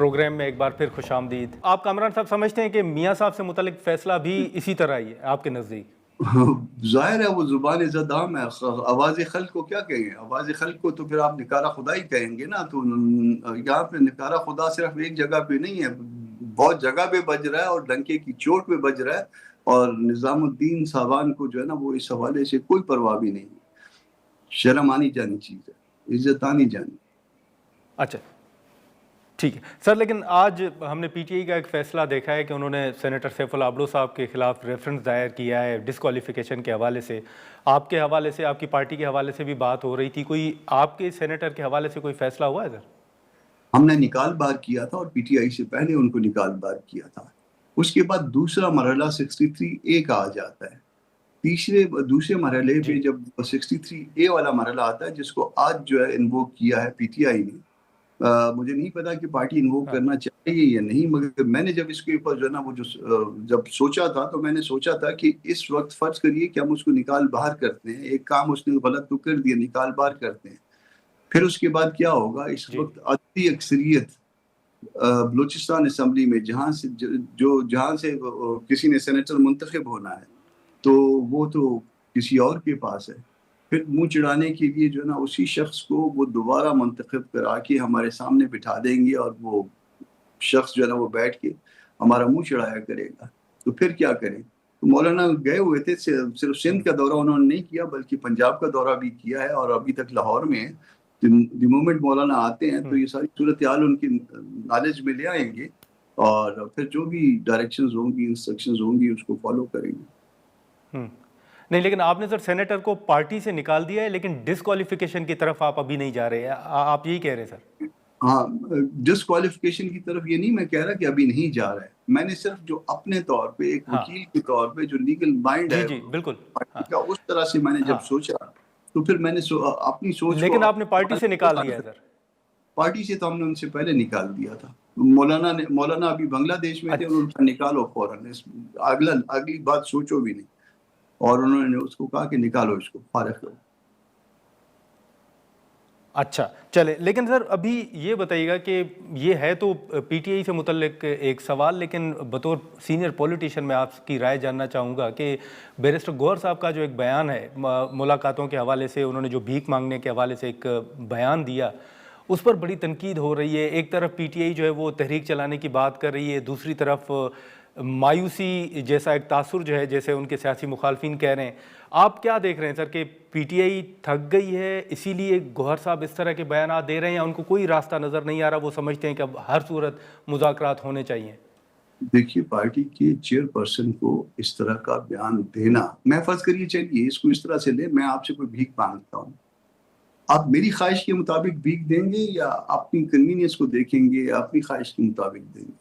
Programme में एक बार फिर खुशामदीद। आप कामरान साहब समझते हैं कि मियाँ साहब से मुतल्लिक फ़ैसला भी इसी तरह ही है आपके नज़दीक? ज़ाहिर है वो ज़ुबान ज़दाम है। आवाज़ खल्क को क्या कहेंगे? आवाज़ खल्क को तो फिर आप निकारा खुदा ही कहेंगे ना। तो यहाँ पे निकारा खुदा सिर्फ एक जगह पे नहीं है, बहुत जगह पे बज रहा है और डंके की चोट पे बज रहा है। और निज़ामुद्दीन साहबान को जो है ना, वो इस हवाले से कोई परवाह भी नहीं है। शर्म आनी जानी चीज़ है, इज़्ज़त आनी जानी। अच्छा, ठीक है सर, लेकिन आज हमने पीटीआई का एक फ़ैसला देखा है कि उन्होंने सेनेटर सैफुल आबडो साहब के खिलाफ रेफरेंस दायर किया है डिस्क्वालिफिकेशन के हवाले से। आपके हवाले से, आपकी पार्टी के हवाले से भी बात हो रही थी। कोई आपके सेनेटर के हवाले से कोई फ़ैसला हुआ है सर? हमने निकाल बार किया था और पीटीआई से पहले उनको निकाल बार किया था। उसके बाद दूसरा मरहला 63A का आ जाता है। दूसरे मरहले पे जी। जब 63A वाला मरहला आता है, जिसको आज जो है इन्वोक किया है पीटीआई ने। मुझे नहीं पता कि पार्टी इन्वोक हाँ। करना चाहिए या नहीं, मगर मैंने जब इसके ऊपर जो है ना वो जो जब सोचा था, तो मैंने सोचा था कि इस वक्त फर्ज करिए कि हम उसको निकाल बाहर करते हैं। एक काम उसने गलत तो कर दिया, निकाल बाहर करते हैं। फिर उसके बाद क्या होगा? इस जी। वक्त अददी अक्सरियत बलूचिस्तान असेंबली में जहाँ से किसी ने सेनेटर मुंतखब होना है, तो वो तो किसी और के पास है। फिर मुँह चिढ़ाने के लिए जो है ना, उसी शख्स को वो दोबारा मुंतखब करा के हमारे सामने बिठा देंगे और वो शख्स जो है ना, वो बैठ के हमारा मुँह चिढ़ाया करेगा। तो फिर क्या करें? तो मौलाना गए हुए थे, सिर्फ सिंध हुँ। का दौरा उन्होंने नहीं किया, बल्कि पंजाब का दौरा भी किया है और अभी तक लाहौर में है। द मोमेंट मौलाना आते हैं, तो हुँ। ये सारी सूरत-ए-हाल उनकी नॉलेज में ले आएँगे और फिर जो भी डायरेक्शंस होंगी, इंस्ट्रक्शंस होंगी, उसको फॉलो करेंगे। हुँ। नहीं, लेकिन आपने सर सेनेटर को पार्टी से निकाल दिया है, लेकिन डिस्क्वालिफिकेशन की तरफ आप अभी नहीं जा रहे हैं। आप यही कह रहे हैं सर? हाँ, डिस्क्वालिफिकेशन की तरफ ये नहीं मैं कह रहा कि अभी नहीं जा रहा है। मैंने सिर्फ जो अपने तौर पे, एक हाँ। वकील के तौर पे, जो लीगल माइंड जी, है जी, बिल्कुल। पार्टी हाँ। का, उस तरह से मैंने जब हाँ। सोचा, तो फिर मैंने अपनी सोच को लेकिन आपने पार्टी से निकाल दिया है सर? पार्टी से तो हमने उनसे पहले निकाल दिया था। मौलाना अभी बांग्लादेश में थे और अच्छा। उनका निकालो फ़ौरन, अगली बात सोचो भी नहीं। और उन्होंने उसको कहा कि निकालो इसको, फारिग करो। अच्छा, चलें, लेकिन सर अभी ये बताइएगा कि ये है तो पीटीआई से मुतल्लिक एक सवाल, लेकिन बतौर सीनियर पॉलिटिशियन मैं आपकी राय जानना चाहूँगा कि बैरिस्टर गौहर साहब का जो एक बयान है मुलाकातों के हवाले से, उन्होंने जो भीख मांगने के हवाले से एक बयान दिया, उस पर बड़ी तनकीद हो रही है। एक तरफ पीटीआई जो है वो तहरीक चलाने की बात कर रही है, दूसरी तरफ मायूसी जैसा एक तासुर जो है, जैसे उनके सियासी मुखालफिन कह रहे हैं। आप क्या देख रहे हैं सर कि पीटीआई थक गई है, इसीलिए गौहर साहब इस तरह के बयान दे रहे हैं, या उनको कोई रास्ता नज़र नहीं आ रहा, वो समझते हैं कि अब हर सूरत मुज़ाकरात होने चाहिए? देखिए, पार्टी के चेयरपर्सन को इस तरह का बयान देना, मैं फ़र्ज़ करिए चलिए इसको इस तरह से लें, मैं आपसे कोई भीख माँगता हूँ। आप मेरी ख़्वाहिश के मुताबिक भीख देंगे या अपनी कन्वीनियंस को देखेंगे या अपनी ख़्वाहिश के मुताबिक देंगे?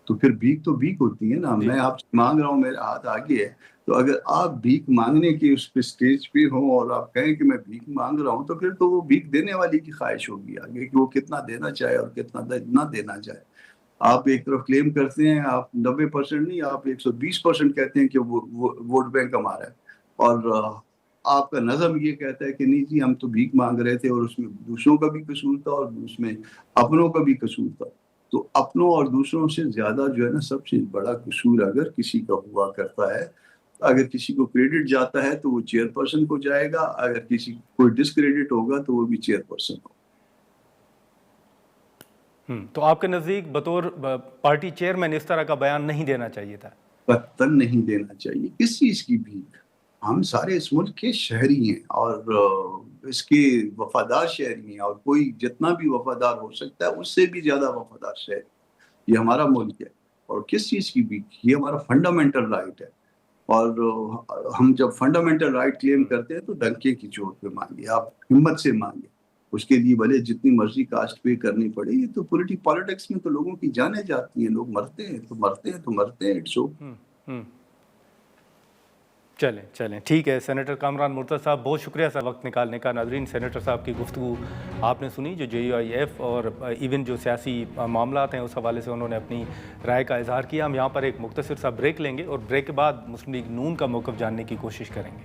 तो फिर भीख तो भीख होती है ना। जी। मैं आपसे माँग रहा हूँ, मेरा हाथ आगे है, तो अगर आप भीख माँगने के उस पे स्टेज पे हो और आप कहें कि मैं भीख माँग रहा हूँ, तो फिर तो वो भीख देने वाले की ख़्वाहिश होगी आगे कि वो कितना देना चाहे और कितना ना देना चाहे। आप एक तरफ क्लेम करते हैं, आप 90% नहीं, आप 120% कहते हैं कि वो वोट बैंक हमारा है। और आपका नज़म ये कहता है कि नहीं जी, हम तो भीख माँग रहे थे और उसमें दूसरों का भी कसूर था और उसमें अपनों का भी कसूर था। तो अपनों और दूसरों से ज़्यादा जो है ना, सबसे बड़ा कसूर अगर किसी का हुआ करता है, अगर किसी को क्रेडिट जाता है तो वो चेयरपर्सन को जाएगा, अगर किसी को कोई डिस्क्रेडिट होगा तो वो भी चेयरपर्सन होगा। तो आपके नज़दीक बतौर पार्टी चेयरमैन इस तरह का बयान नहीं देना चाहिए था? कतई नहीं देना चाहिए। किस चीज़ की भीख? हम सारे इस मुल्क के शहरी हैं और इसके वफ़ादार शहरी हैं, और कोई जितना भी वफ़ादार हो सकता है, उससे भी ज़्यादा वफ़ादार शहरी। ये हमारा मुल्क है और किस चीज़ की भीख? ये हमारा फंडामेंटल राइट है। और हम जब फंडामेंटल राइट क्लेम करते हैं, तो डंके की चोट पे माँगे, आप हिम्मत से माँगे। उसके लिए भले जितनी मर्ज़ी कास्ट पे करनी पड़े। ये तो पॉलिटिक्स में तो लोगों की जानें जाती हैं, लोग मरते हैं, तो मरते हैं, तो मरते हैं, इट्स ओके। हुँ। हुँ। चलें, चलें, ठीक है। सेनेटर कामरान मुर्तज़ा साहब, बहुत शुक्रिया सर वक्त निकालने का। नाज़रीन, सेनेटर साहब की गुफ्तगू आपने सुनी, जो JUIF और इवन जो सियासी मामलात हैं, उस हवाले से उन्होंने अपनी राय का इज़हार किया। हम यहाँ पर एक मुख्तसर सा ब्रेक लेंगे और ब्रेक के बाद मुस्लिम लीग नून का मौक़िफ़ जानने की कोशिश करेंगे।